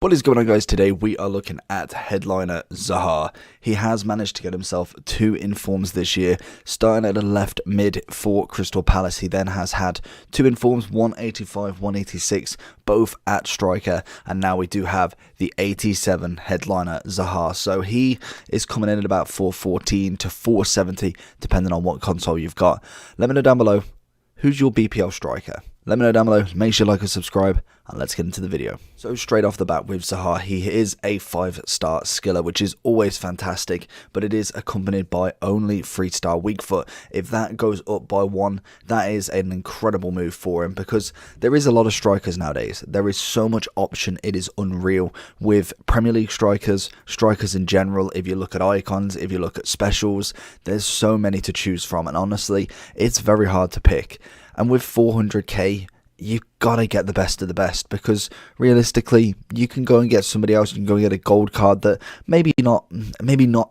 What is going on, guys? Today we are looking at headliner Zaha. He has managed to get himself 2 informs this year, starting at the left mid for Crystal Palace. He then has had 2 informs, 185, 186, both at striker, and now we do have the 87 headliner Zaha. So he is coming in at about 414 to 470, depending on what console you've got. Let me know down below, who's your BPL striker? Let me know down below, make sure you like and subscribe, and let's get into the video. So straight off the bat with Zaha, he is a 5-star skiller, which is always fantastic, but it is accompanied by only 3-star weak foot. If that goes up by 1, that is an incredible move for him, because there is a lot of strikers nowadays. There is so much option, it is unreal, with Premier League strikers, strikers in general. If you look at icons, if you look at specials, there's so many to choose from, and honestly, it's very hard to pick. And with 400k, you gotta get the best of the best, because realistically, you can go and get somebody else. You can go and get a gold card that maybe not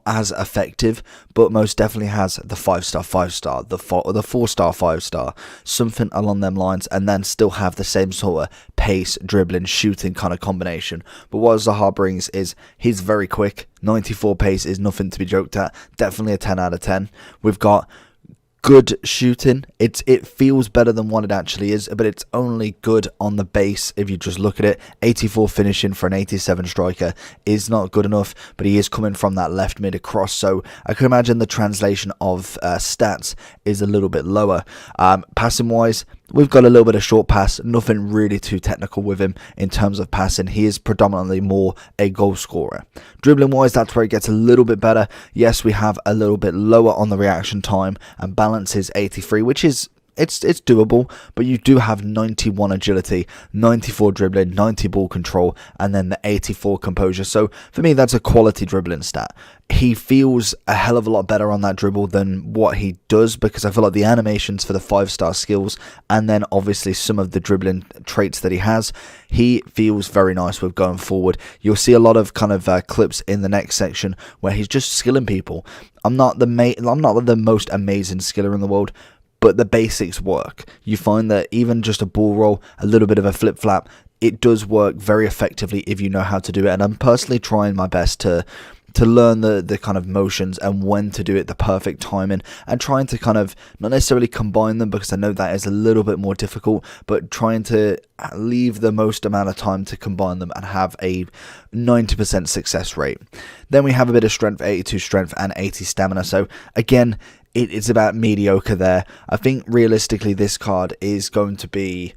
as effective, but most definitely has the 5-star, 5-star, the 4-star, 5-star, something along them lines, and then still have the same sort of pace, dribbling, shooting kind of combination. But what Zaha brings is he's very quick. 94 pace is nothing to be joked at. Definitely a 10 out of 10. We've got good shooting. It feels better than what it actually is, but it's only good on the base. If you just look at it, 84 finishing for an 87 striker is not good enough, but he is coming from that left mid across, so I can imagine the translation of stats is a little bit lower. Passing wise, we've got a little bit of short pass, nothing really too technical with him in terms of passing. He is predominantly more a goal scorer. Dribbling wise, that's where it gets a little bit better. Yes, we have a little bit lower on the reaction time, and balance is 83, which is it's doable, but you do have 91 agility, 94 dribbling, 90 ball control, and then the 84 composure. So for me, that's a quality dribbling stat. He feels a hell of a lot better on that dribble than what he does, because I feel like the animations for the 5-star skills, and then obviously some of the dribbling traits that he has, he feels very nice with going forward. You'll see a lot of kind of clips in the next section where he's just skilling people. I'm not the most amazing skiller in the world, but the basics work. You find that even just a ball roll, a little bit of a flip flap, it does work very effectively if you know how to do it. And I'm personally trying my best to learn the kind of motions and when to do it, the perfect timing, and trying to kind of not necessarily combine them, because I know that is a little bit more difficult, but trying to leave the most amount of time to combine them and have a 90% success rate. Then we have a bit of strength, 82 strength and 80 stamina. So again, it's about mediocre there. I think realistically this card is going to be,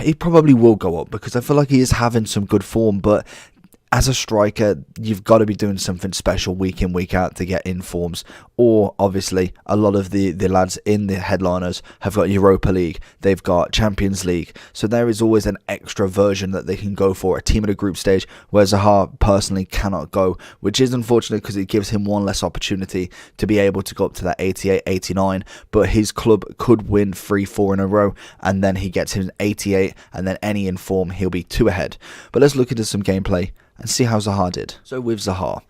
he probably will go up, because I feel like he is having some good form, but as a striker, you've got to be doing something special week in, week out to get informs. Or obviously, a lot of the lads in the headliners have got Europa League, they've got Champions League, so there is always an extra version that they can go for, a team at a group stage, where Zaha personally cannot go, which is unfortunate, because it gives him one less opportunity to be able to go up to that 88, 89, but his club could win 3-4 in a row, and then he gets his 88, and then any inform, he'll be 2 ahead. But let's look into some gameplay and see how Zaha did. So with Zaha,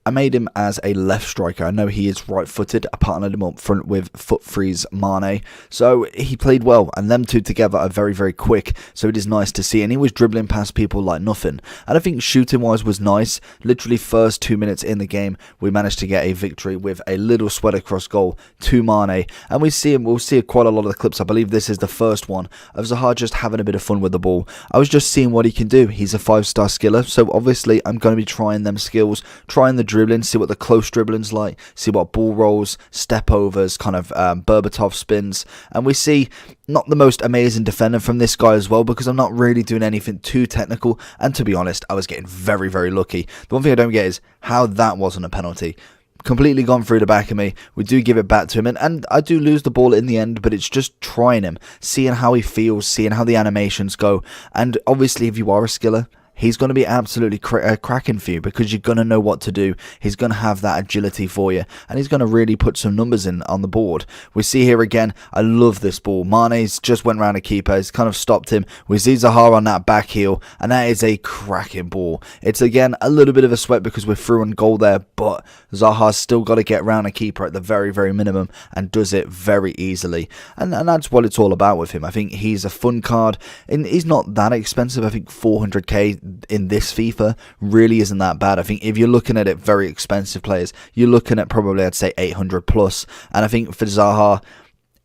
I made him as a left striker. I know he is right-footed. I partnered him up front with foot freeze Mane. So he played well, and them two together are very, very quick. So it is nice to see. And he was dribbling past people like nothing. And I think shooting-wise was nice. Literally first 2 minutes in the game, we managed to get a victory with a little sweat across goal to Mane. And we'll see quite a lot of the clips. I believe this is the first one of Zaha just having a bit of fun with the ball. I was just seeing what he can do. He's a 5-star skiller. So obviously, I'm going to be trying them skills, trying the dribbling, see what the close dribbling's like, see what ball rolls, step overs, kind of Berbatov spins, and we see not the most amazing defender from this guy as well, because I'm not really doing anything too technical, and to be honest, I was getting very, very lucky. The one thing I don't get is how that wasn't a penalty. Completely gone through the back of me. We do give it back to him, and I do lose the ball in the end, but it's just trying him, seeing how he feels, seeing how the animations go, and obviously if you are a skiller, he's going to be absolutely cracking for you, because you're going to know what to do. He's going to have that agility for you, and he's going to really put some numbers in on the board. We see here again, I love this ball. Mane's just went round a keeper. He's kind of stopped him. We see Zaha on that back heel, and that is a cracking ball. It's again a little bit of a sweat because we're through on goal there, but Zaha's still got to get round a keeper at the very, very minimum, and does it very easily. And that's what it's all about with him. I think he's a fun card, and he's not that expensive. I think 400k, in this FIFA really isn't that bad. I think if you're looking at it, very expensive players, you're looking at probably, I'd say 800 plus. And I think for Zaha,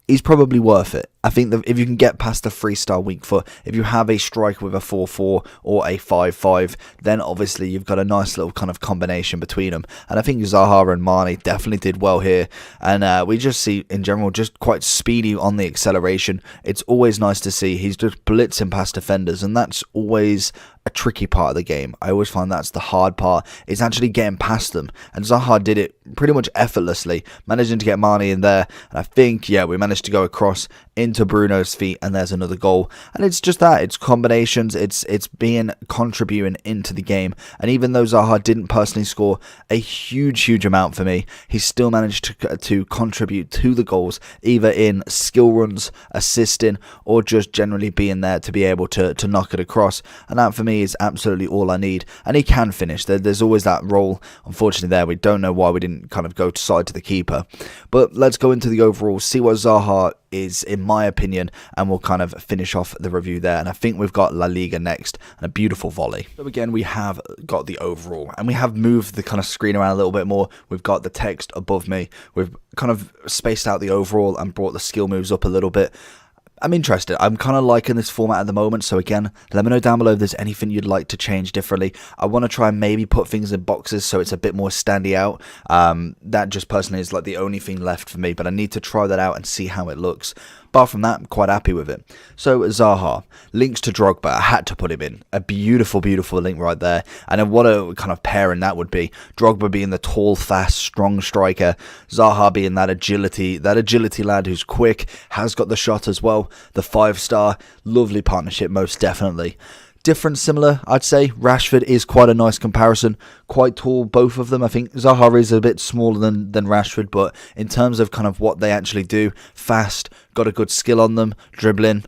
he's probably worth it. I think that if you can get past the 3-star weak foot, if you have a striker with a 4-4 or a 5-5, then obviously you've got a nice little kind of combination between them. And I think Zaha and Mane definitely did well here. And we just see, in general, just quite speedy on the acceleration. It's always nice to see. He's just blitzing past defenders, and that's always a tricky part of the game. I always find that's the hard part, is actually getting past them. And Zaha did it pretty much effortlessly, managing to get Mane in there. And I think, yeah, we managed to go across into Bruno's feet, and there's another goal. And it's just that, it's combinations, it's being contributing into the game. And even though Zaha didn't personally score a huge amount for me, he still managed to contribute to the goals, either in skill runs, assisting, or just generally being there to be able to knock it across. And that for me is absolutely all I need. And he can finish. There's always that role. Unfortunately there, we don't know why we didn't kind of go side to the keeper. But let's go into the overall, see what Zaha is, in my opinion, and we'll kind of finish off the review there. And I think we've got La Liga next, and a beautiful volley. So again, we have got the overall, and we have moved the kind of screen around a little bit more. We've got the text above me. We've kind of spaced out the overall and brought the skill moves up a little bit. I'm interested. I'm kind of liking this format at the moment. So again, let me know down below if there's anything you'd like to change differently. I want to try and maybe put things in boxes so it's a bit more standy out. That just personally is like the only thing left for me, but I need to try that out and see how it looks. Apart from that, I'm quite happy with it. So Zaha, links to Drogba, I had to put him in. A beautiful link right there. And then what a kind of pairing that would be. Drogba being the tall, fast, strong striker. Zaha being that agility lad who's quick, has got the shot as well. The 5-star, lovely partnership, most definitely. Different, similar, I'd say. Rashford is quite a nice comparison. Quite tall, both of them. I think Zaha is a bit smaller than Rashford, but in terms of kind of what they actually do, fast, got a good skill on them, dribbling,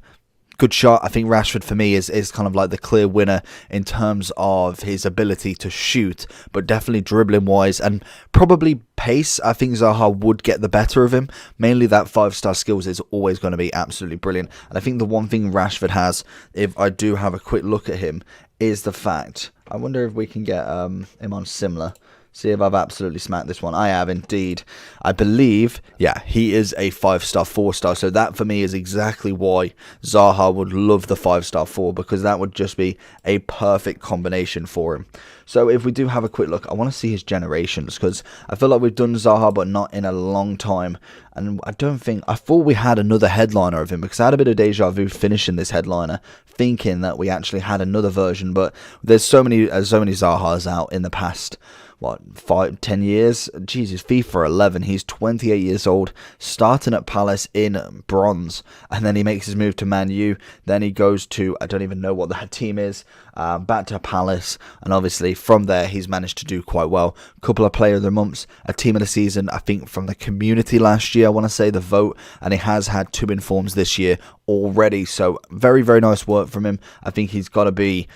good shot. I think Rashford for me is kind of like the clear winner in terms of his ability to shoot, but definitely dribbling wise and probably pace. I think Zaha would get the better of him. Mainly that 5-star skills is always going to be absolutely brilliant. And I think the one thing Rashford has, if I do have a quick look at him, is the fact, I wonder if we can get him on similar. See if I've absolutely smacked this one. I have indeed. I believe, yeah, he is a 5-star, 4-star. So that for me is exactly why Zaha would love the 5-star 4, because that would just be a perfect combination for him. So if we do have a quick look, I want to see his generations, because I feel like we've done Zaha, but not in a long time. And I thought we had another headliner of him, because I had a bit of deja vu finishing this headliner, thinking that we actually had another version. But there's so many Zahas out in the past. What, 5-10 years? Jesus, FIFA 11. He's 28 years old, starting at Palace in bronze, and then he makes his move to Man U. Then he goes to, I don't even know what that team is, back to Palace, and obviously from there he's managed to do quite well. Couple of player of the months, a team of the season, I think from the community last year, I want to say, the vote, and he has had 2 informs this year already. So very nice work from him. I think he's got to be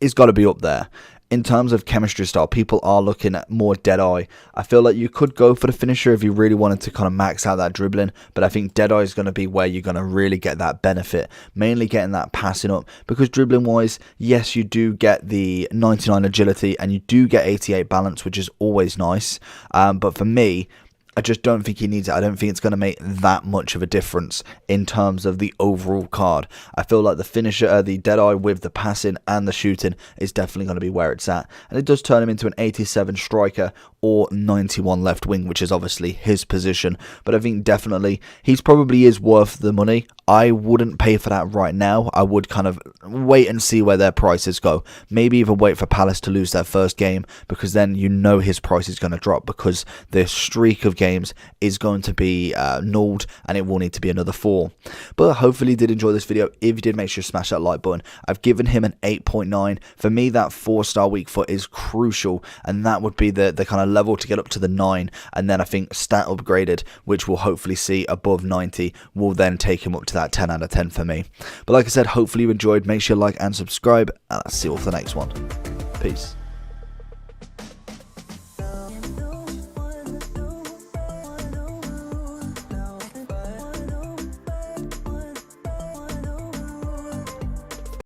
up there. In terms of chemistry style, people are looking at more Deadeye. I feel like you could go for the finisher if you really wanted to kind of max out that dribbling, but I think Deadeye is going to be where you're going to really get that benefit, mainly getting that passing up, because dribbling wise, yes, you do get the 99 agility and you do get 88 balance, which is always nice, but for me, I just don't think he needs it. I don't think it's going to make that much of a difference in terms of the overall card. I feel like the finisher, the Deadeye with the passing and the shooting is definitely going to be where it's at. And it does turn him into an 87 striker or 91 left wing, which is obviously his position. But I think definitely he's probably is worth the money. I wouldn't pay for that right now. I would kind of wait and see where their prices go. Maybe even wait for Palace to lose their first game, because then you know his price is going to drop, because the streak of games is going to be nulled and it will need to be another 4. But hopefully you did enjoy this video. If you did, make sure to smash that like button. I've given him an 8.9. For me, that 4-star weak foot is crucial, and that would be the kind of level to get up to the 9. And then I think stat upgraded, which we'll hopefully see above 90, will then take him up to that 10 out of 10 for me. But like I said, hopefully you enjoyed. Make sure you like and subscribe, and I'll see you all for the next one. Peace.